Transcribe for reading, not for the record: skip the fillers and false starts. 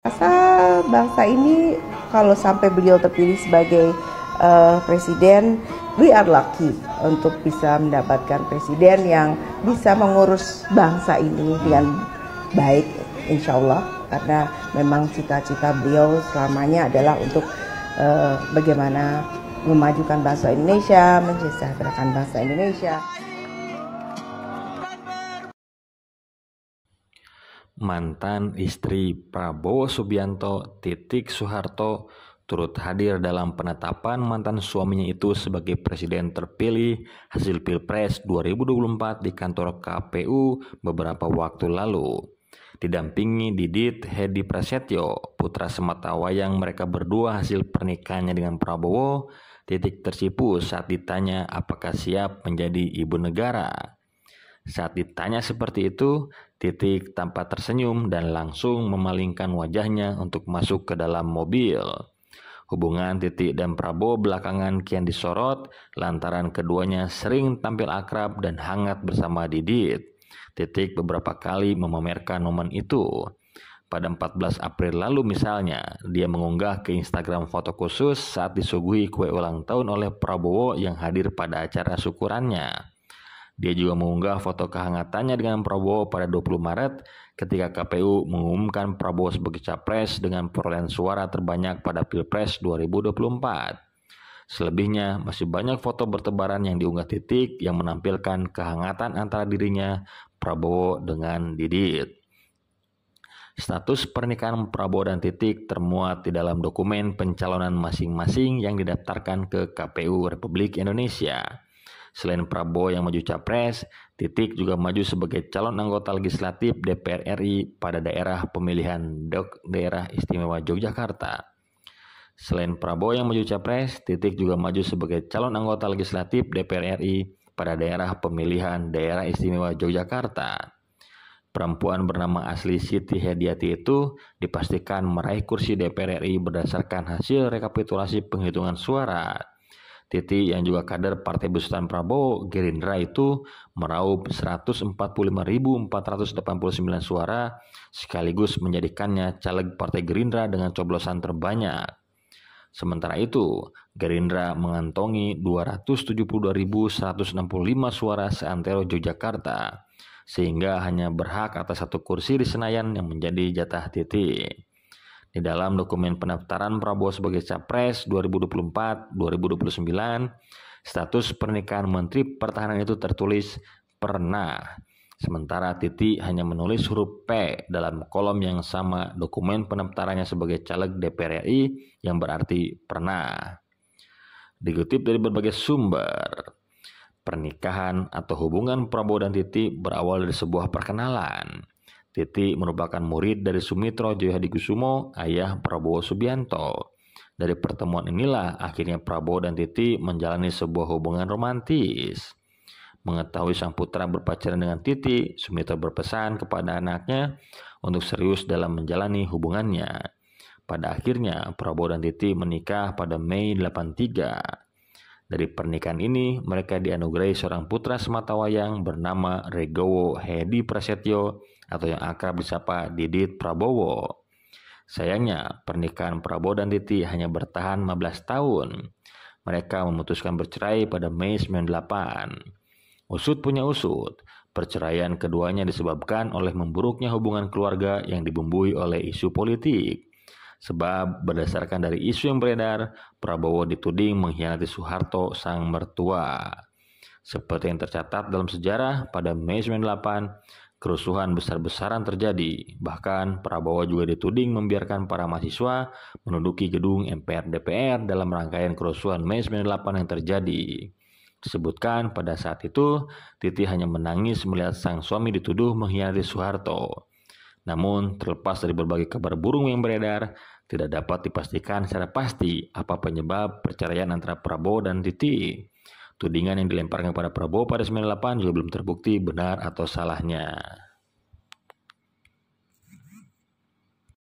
Rasa bangsa ini kalau sampai beliau terpilih sebagai presiden, we are lucky untuk bisa mendapatkan presiden yang bisa mengurus bangsa ini dengan baik, insya Allah. Karena memang cita-cita beliau selamanya adalah untuk bagaimana memajukan bangsa Indonesia, mensejahterakan bangsa Indonesia. Mantan istri Prabowo Subianto, Titik Soeharto, turut hadir dalam penetapan mantan suaminya itu sebagai presiden terpilih hasil Pilpres 2024 di kantor KPU beberapa waktu lalu. Didampingi Didit Hedi Prasetyo, putra sematawayang mereka berdua hasil pernikahannya dengan Prabowo, Titik tersipu saat ditanya apakah siap menjadi ibu negara. Saat ditanya seperti itu, Titik tampak tersenyum dan langsung memalingkan wajahnya untuk masuk ke dalam mobil. Hubungan Titik dan Prabowo belakangan kian disorot lantaran keduanya sering tampil akrab dan hangat bersama Didit. Titik beberapa kali memamerkan momen itu. Pada 14 April lalu misalnya, dia mengunggah ke Instagram foto khusus saat disuguhi kue ulang tahun oleh Prabowo yang hadir pada acara syukurannya. Dia juga mengunggah foto kehangatannya dengan Prabowo pada 20 Maret ketika KPU mengumumkan Prabowo sebagai capres dengan perolehan suara terbanyak pada Pilpres 2024. Selebihnya, masih banyak foto bertebaran yang diunggah Titik yang menampilkan kehangatan antara dirinya, Prabowo dengan Didit. Status pernikahan Prabowo dan Titik termuat di dalam dokumen pencalonan masing-masing yang didaftarkan ke KPU Republik Indonesia. Selain Prabowo yang maju capres, Titik juga maju sebagai calon anggota legislatif DPR RI pada daerah pemilihan Daerah Istimewa Yogyakarta. Selain Prabowo yang maju capres, Titik juga maju sebagai calon anggota legislatif DPR RI pada daerah pemilihan Daerah Istimewa Yogyakarta. Perempuan bernama asli Siti Hediati itu dipastikan meraih kursi DPR RI berdasarkan hasil rekapitulasi penghitungan suara. Titi yang juga kader Partai Besutan Prabowo, Gerindra itu meraup 145.489 suara sekaligus menjadikannya caleg Partai Gerindra dengan coblosan terbanyak. Sementara itu, Gerindra mengantongi 272.165 suara seantero Yogyakarta, sehingga hanya berhak atas satu kursi di Senayan yang menjadi jatah Titi. Di dalam dokumen pendaftaran Prabowo sebagai Capres 2024-2029, status pernikahan Menteri Pertahanan itu tertulis pernah. Sementara Titi hanya menulis huruf P dalam kolom yang sama dokumen pendaftarannya sebagai caleg DPR RI yang berarti pernah. Dikutip dari berbagai sumber, pernikahan atau hubungan Prabowo dan Titi berawal dari sebuah perkenalan. Titi merupakan murid dari Sumitro Djohadikusumo, ayah Prabowo Subianto. Dari pertemuan inilah akhirnya Prabowo dan Titi menjalani sebuah hubungan romantis. Mengetahui sang putra berpacaran dengan Titi, Sumitro berpesan kepada anaknya untuk serius dalam menjalani hubungannya. Pada akhirnya Prabowo dan Titi menikah pada Mei 83. Dari pernikahan ini, mereka dianugerahi seorang putra sematawayang bernama Regowo Hedi Prasetyo atau yang akrab disapa Didit Prabowo. Sayangnya, pernikahan Prabowo dan Titi hanya bertahan 15 tahun. Mereka memutuskan bercerai pada Mei 98. Usut punya usut, perceraian keduanya disebabkan oleh memburuknya hubungan keluarga yang dibumbui oleh isu politik. Sebab berdasarkan dari isu yang beredar, Prabowo dituding mengkhianati Soeharto sang mertua. Seperti yang tercatat dalam sejarah, pada Mei 98, kerusuhan besar-besaran terjadi. Bahkan Prabowo juga dituding membiarkan para mahasiswa menduduki gedung MPR DPR dalam rangkaian kerusuhan Mei 98 yang terjadi. Disebutkan pada saat itu, Titi hanya menangis melihat sang suami dituduh mengkhianati Soeharto. Namun, terlepas dari berbagai kabar burung yang beredar, tidak dapat dipastikan secara pasti apa penyebab perceraian antara Prabowo dan Titi. Tudingan yang dilemparkan kepada Prabowo pada 98 juga belum terbukti benar atau salahnya.